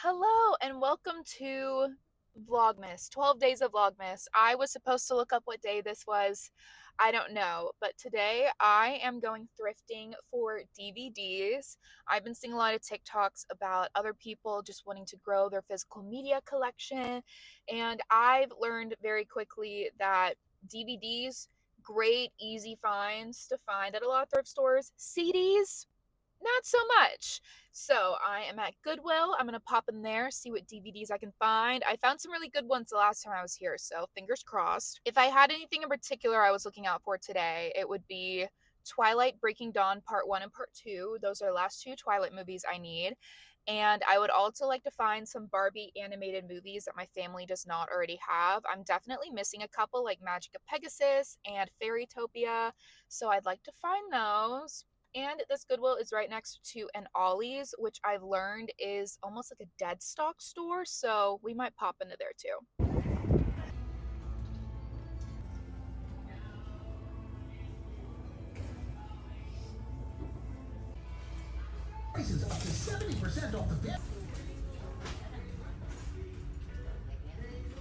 Hello and welcome to Vlogmas, 12 days of Vlogmas. I was supposed to look up what day this was. I don't know, but today I am going thrifting for DVDs. I've been seeing a lot of TikToks about other people just wanting to grow their physical media collection, and I've learned very quickly that DVDs, great, easy finds to find at a lot of thrift stores. CDs, not so much. So I am at Goodwill. I'm going to pop in there, see what DVDs I can find. I found some really good ones the last time I was here, so fingers crossed. If I had anything in particular I was looking out for today, it would be Twilight Breaking Dawn Part 1 and Part 2. Those are the last two Twilight movies I need. And I would also like to find some Barbie animated movies that my family does not already have. I'm definitely missing a couple, like Magic of Pegasus and Fairytopia, so I'd like to find those. And this Goodwill is right next to an Ollie's, which I've learned is almost like a dead stock store, so we might pop into there too. Prices up to 70% off the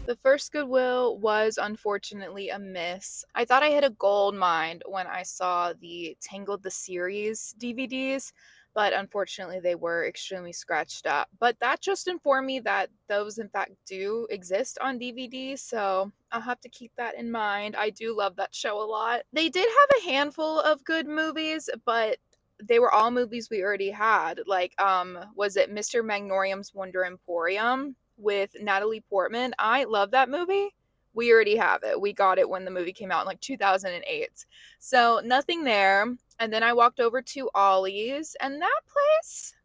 The first Goodwill was unfortunately a miss. I thought I hit a gold mine when I saw the Tangled the Series DVDs, but unfortunately they were extremely scratched up. But that just informed me that those in fact do exist on DVD, so I'll have to keep that in mind. I do love that show a lot. They did have a handful of good movies, but they were all movies we already had. Like, was it Mr. Magnorium's Wonder Emporium with Natalie Portman? I love that movie. We already have it. We got it when the movie came out in like 2008. So nothing there. And then I walked over to Ollie's, and that place,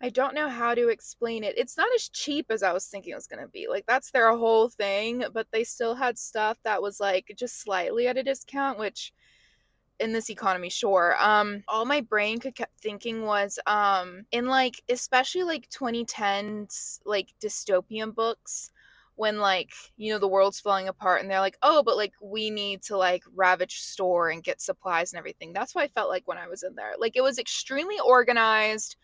I don't know how to explain it. It's not as cheap as I was thinking it was going to be. Like, that's their whole thing, but they still had stuff that was like just slightly at a discount, which in this economy, sure. All my brain could kept thinking was in like especially like 2010s like dystopian books, when like, the world's falling apart and they're like, oh, but like we need to like ravage store and get supplies and everything. That's what I felt like when I was in there. Like, it was extremely organized.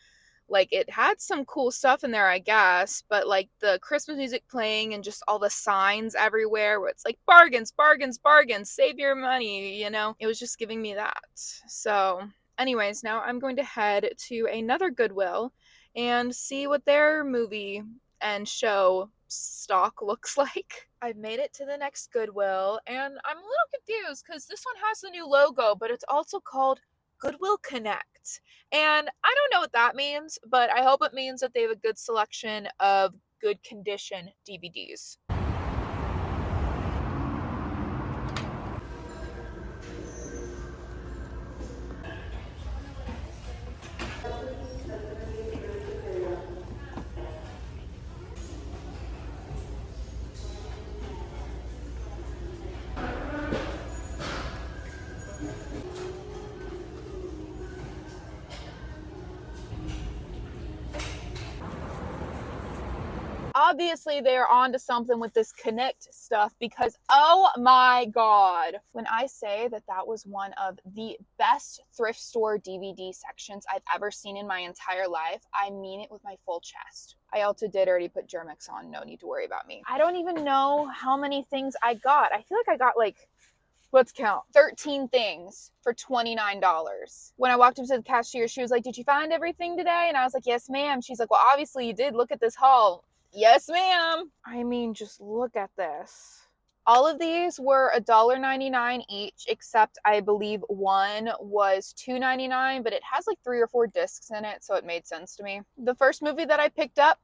Like, it had some cool stuff in there, I guess, but like the Christmas music playing and just all the signs everywhere where it's like bargains, bargains, bargains, save your money. It was just giving me that. So anyways, now I'm going to head to another Goodwill and see what their movie and show stock looks like. I've made it to the next Goodwill, and I'm a little confused because this one has the new logo, but it's also called Goodwill Connect. And I don't know what that means, but I hope it means that they have a good selection of good condition DVDs. Obviously they're on to something with this Connect stuff, because oh my god, when I say that that was one of the best thrift store DVD sections I've ever seen in my entire life, I mean it with my full chest. I also did already put Germix on, no need to worry about me. I don't even know how many things I got. I feel like I got like, let's count, 13 things for $29. When I walked up to the cashier, she was like, did you find everything today? And I was like, yes, ma'am. She's like, well, obviously you did. Look at this haul. Yes, ma'am. I mean, just look at this. All of these were $1.99 each, except I believe one was $2.99, but it has like 3 or 4 discs in it, so it made sense to me. The first movie that I picked up,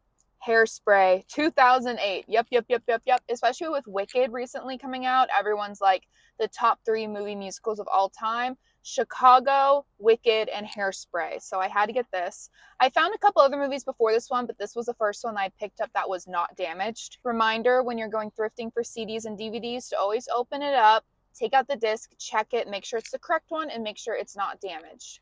Hairspray, 2008. Yep, yep, yep, yep, yep. Especially with Wicked recently coming out, everyone's like the top 3 movie musicals of all time: Chicago, Wicked, and Hairspray. So I had to get this. I found a couple other movies before this one, but this was the first one I picked up that was not damaged. Reminder, when you're going thrifting for CDs and DVDs, to always open it up, take out the disc, check it, make sure it's the correct one, and make sure it's not damaged.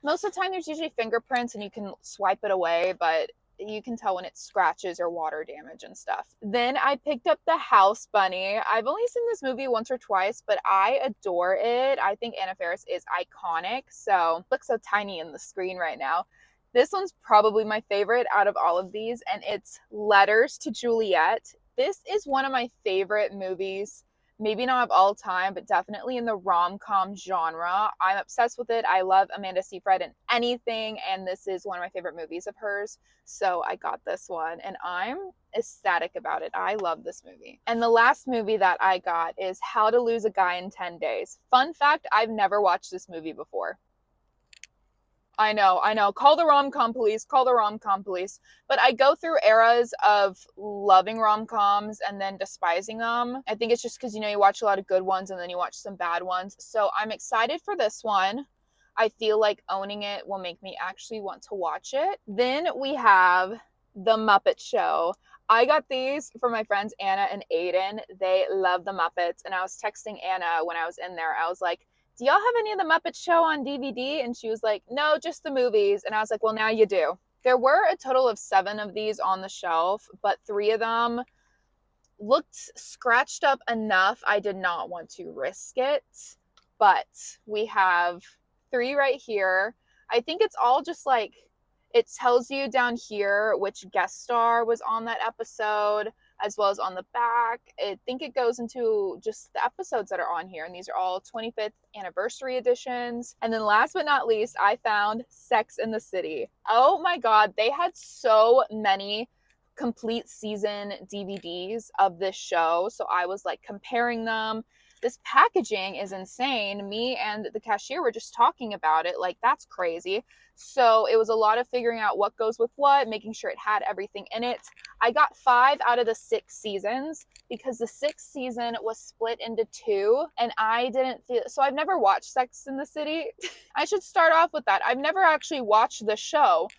Most of the time there's usually fingerprints and you can swipe it away, but you can tell when it's scratches or water damage and stuff. Then I picked up The House Bunny. I've only seen this movie once or twice, but I adore it. I think Anna Faris is iconic. So, looks so tiny in the screen right now. This one's probably my favorite out of all of these, and it's Letters to Juliet. This is one of my favorite movies, maybe not of all time, but definitely in the rom-com genre. I'm obsessed with it. I love Amanda Seyfried in anything, and this is one of my favorite movies of hers. So I got this one, and I'm ecstatic about it. I love this movie. And the last movie that I got is How to Lose a Guy in 10 Days. Fun fact, I've never watched this movie before. I know, I know. Call the rom-com police, call the rom-com police. But I go through eras of loving rom-coms and then despising them. I think it's just because, you watch a lot of good ones and then you watch some bad ones. So I'm excited for this one. I feel like owning it will make me actually want to watch it. Then we have The Muppet Show. I got these for my friends Anna and Aiden. They love the Muppets. And I was texting Anna when I was in there. I was like, do y'all have any of the Muppet Show on DVD? And she was like, no, just the movies. And I was like, well, now you do. There were a total of 7 of these on the shelf, but 3 of them looked scratched up enough. I did not want to risk it, but we have 3 right here. I think it's all just like, it tells you down here which guest star was on that episode, as well as on the back. I think it goes into just the episodes that are on here, and these are all 25th anniversary editions. And then last but not least, I found Sex in the City. Oh my God, they had so many complete season DVDs of this show. So I was like comparing them. This packaging is insane. Me and the cashier were just talking about it. Like, that's crazy. So it was a lot of figuring out what goes with what, making sure it had everything in it. I got 5 out of the 6 seasons because the 6th season was split into 2, and I didn't feel so. I've never watched Sex in the City. I should start off with that. I've never actually watched the show,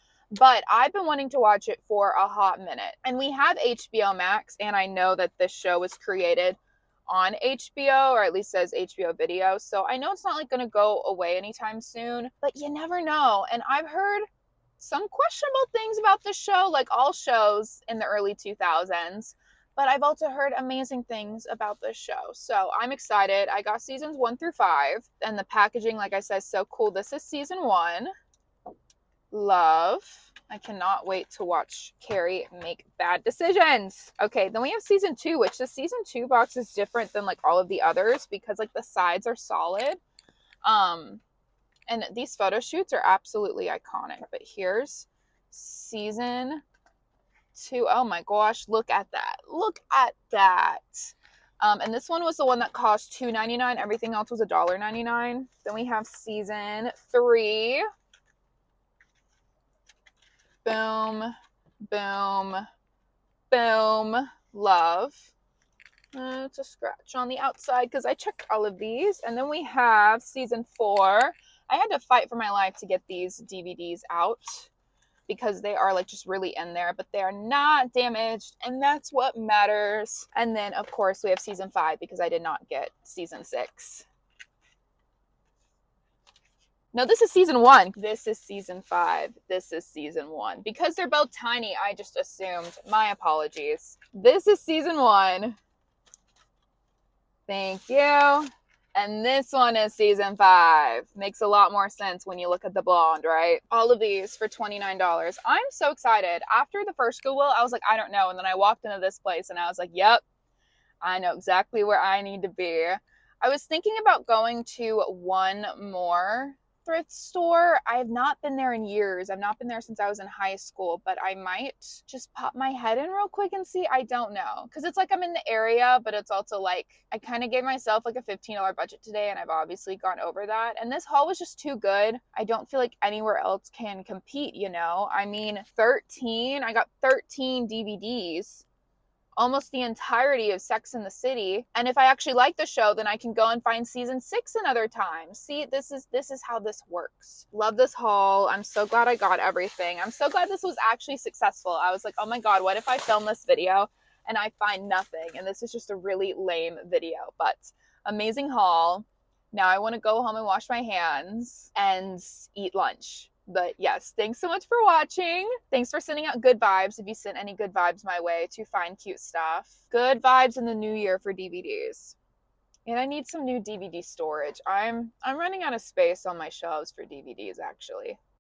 but I've been wanting to watch it for a hot minute. And we have HBO Max, and I know that this show was created on HBO, or at least says HBO Video. So I know it's not like going to go away anytime soon, but you never know. And I've heard some questionable things about this show, like all shows in the early 2000s. But I've also heard amazing things about this show. So I'm excited. I got seasons 1 through 5, and the packaging, like I said, is so cool. This is season 1. Love. I cannot wait to watch Carrie make bad decisions. Okay, then we have season 2, which the season 2 box is different than like all of the others because like the sides are solid. And these photo shoots are absolutely iconic. But here's season 2. Oh my gosh, look at that. Look at that. And this one was the one that cost $2.99. Everything else was $1.99. Then we have season 3. Boom, boom, boom. Love. It's a scratch on the outside because I checked all of these. And then we have season 4. I had to fight for my life to get these DVDs out because they are like just really in there, but they are not damaged, and that's what matters. And then of course we have season 5 because I did not get season 6. No, this is season 1. This is season 5. This is season 1. Because they're both tiny, I just assumed. My apologies. This is season 1. Thank you. And this one is season 5. Makes a lot more sense when you look at the blonde, right? All of these for $29. I'm so excited. After the first Goodwill, I was like, I don't know. And then I walked into this place and I was like, yep, I know exactly where I need to be. I was thinking about going to one more thrift store. I have not been there in years. I've not been there since I was in high school, but I might just pop my head in real quick and see. I don't know. Because it's like I'm in the area, but it's also like I kind of gave myself like a $15 budget today, and I've obviously gone over that. And this haul was just too good. I don't feel like anywhere else can compete, I mean, I got 13 DVDs, almost the entirety of Sex in the City. And if I actually like the show, then I can go and find season 6 another time. See, this is how this works. Love this haul. I'm so glad I got everything. I'm so glad this was actually successful. I was like, oh my God, what if I film this video and I find nothing? And this is just a really lame video, but amazing haul. Now I want to go home and wash my hands and eat lunch. But yes, thanks so much for watching. Thanks for sending out good vibes if you sent any good vibes my way to find cute stuff. Good vibes in the new year for DVDs. And I need some new DVD storage. I'm running out of space on my shelves for DVDs, actually.